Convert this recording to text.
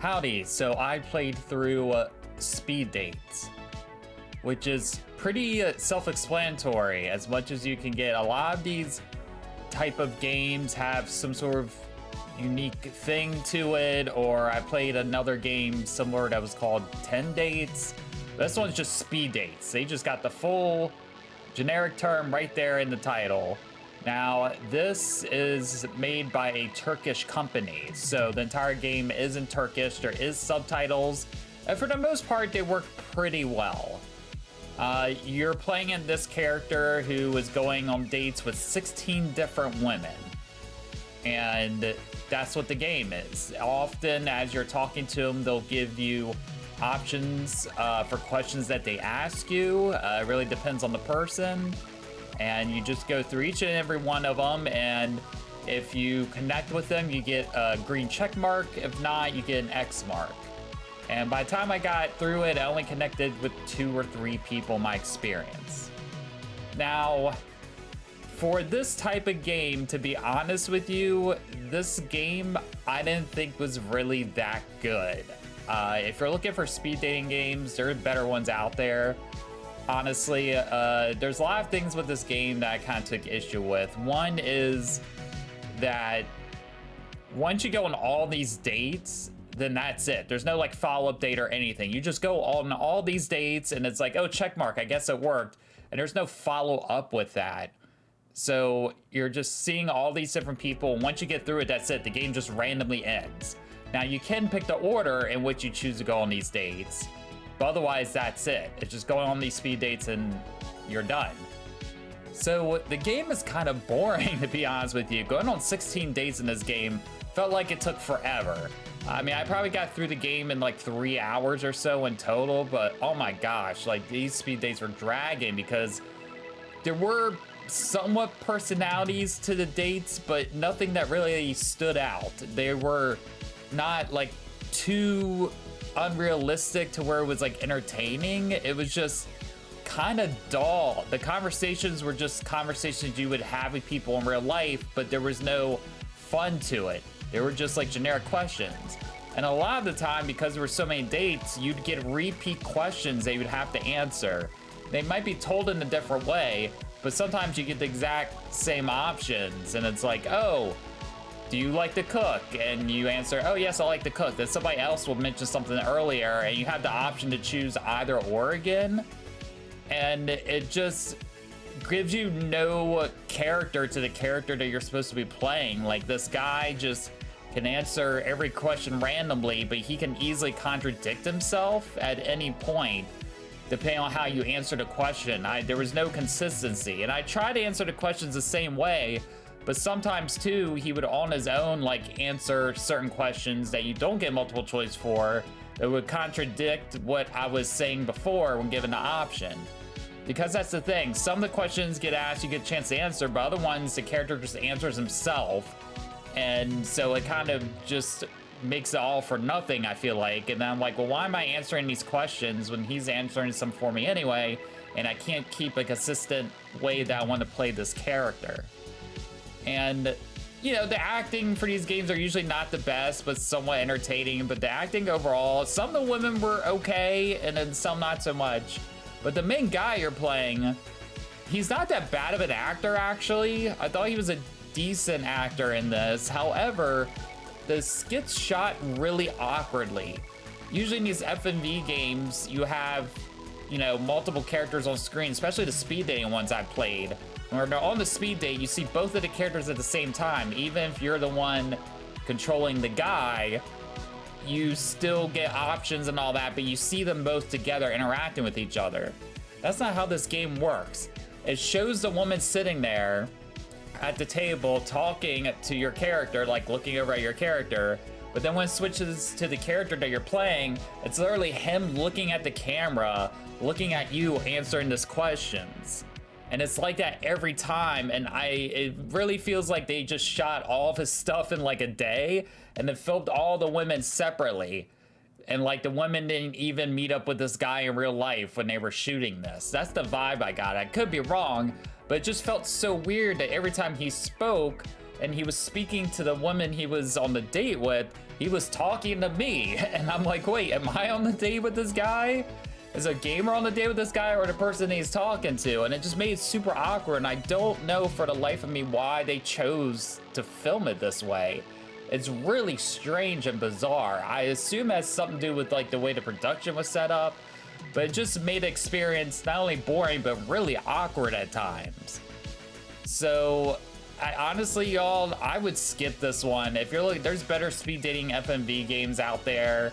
Howdy, so I played through Speed Dates, which is pretty self-explanatory as much as you can get. A lot of these type of games have some sort of unique thing to it, or I played another game similar that was called 10 Dates. This one's just Speed Dates. They just got the full generic term right there in the title. Now, this is made by a Turkish company, so the entire game is in Turkish. There is subtitles, and for the most part, they work pretty well. You're playing in this character who is going on dates with 16 different women, and that's what the game is. Often, as you're talking to them, they'll give you options for questions that they ask you. It really depends on the person. And you just go through each and every one of them, and if you connect with them, you get a green check mark. If not, you get an X mark. And by the time I got through it, I only connected with 2 or 3 people in my experience. Now, for this type of game, to be honest with you, this game I didn't think was really that good. If you're looking for speed dating games, there are better ones out there. Honestly, there's a lot of things with this game that I kind of took issue with. One is that once you go on all these dates, then that's it. There's no like follow-up date or anything. You just go on all these dates and it's like, oh, check mark, I guess it worked. And there's no follow-up with that. So you're just seeing all these different people. Once you get through it, that's it. The game just randomly ends. Now you can pick the order in which you choose to go on these dates. But otherwise, that's it. It's just going on these speed dates and you're done. So the game is kind of boring, to be honest with you. Going on 16 dates in this game felt like it took forever. I mean, I probably got through the game in like 3 hours or so in total, but oh my gosh, like these speed dates were dragging because there were somewhat personalities to the dates, but nothing that really stood out. They were not like too unrealistic to where it was like entertaining. It was just kind of dull. The conversations were just conversations you would have with people in real life, but there was no fun to it. They were just like generic questions. And a lot of the time, because there were so many dates, you'd get repeat questions that you would have to answer. They might be told in a different way, but sometimes you get the exact same options, and it's like, oh, do you like to cook? And you answer, oh yes, I like to cook. Then somebody else will mention something earlier and you have the option to choose either or again. And it just gives you no character to the character that you're supposed to be playing. Like this guy just can answer every question randomly, but he can easily contradict himself at any point, depending on how you answer the question. There was no consistency. And I tried to answer the questions the same way, but sometimes too, he would on his own like answer certain questions that you don't get multiple choice for that would contradict what I was saying before when given the option. Because that's the thing, some of the questions get asked, you get a chance to answer, but other ones, the character just answers himself. And so it kind of just makes it all for nothing, I feel like. And then I'm like, well, why am I answering these questions when he's answering some for me anyway? And I can't keep a consistent way that I want to play this character. And, you know, the acting for these games are usually not the best, but somewhat entertaining. But the acting overall, some of the women were okay, and then some not so much. But the main guy you're playing, he's not that bad of an actor, actually. I thought he was a decent actor in this. However, this gets shot really awkwardly. Usually in these FMV games, you have, you know, multiple characters on screen, especially the speed dating ones I played. When they're on the speed date, you see both of the characters at the same time. Even if you're the one controlling the guy, you still get options and all that, but you see them both together interacting with each other. That's not how this game works. It shows the woman sitting there at the table talking to your character, like looking over at your character, but then when it switches to the character that you're playing, it's literally him looking at the camera, looking at you, answering these questions. And it's like that every time, and it really feels like they just shot all of his stuff in like a day and then filmed all the women separately. And like the women didn't even meet up with this guy in real life when they were shooting this. That's the vibe I got. I could be wrong, but it just felt so weird that every time he spoke and he was speaking to the woman he was on the date with, he was talking to me. And I'm like, wait, am I on the date with this guy? Is a gamer on the date with this guy or the person he's talking to? And it just made it super awkward. And I don't know for the life of me why they chose to film it this way. It's really strange and bizarre. I assume it has something to do with like the way the production was set up, but it just made the experience not only boring, but really awkward at times. So I honestly, y'all, I would skip this one. If you're looking, there's better speed dating FMV games out there.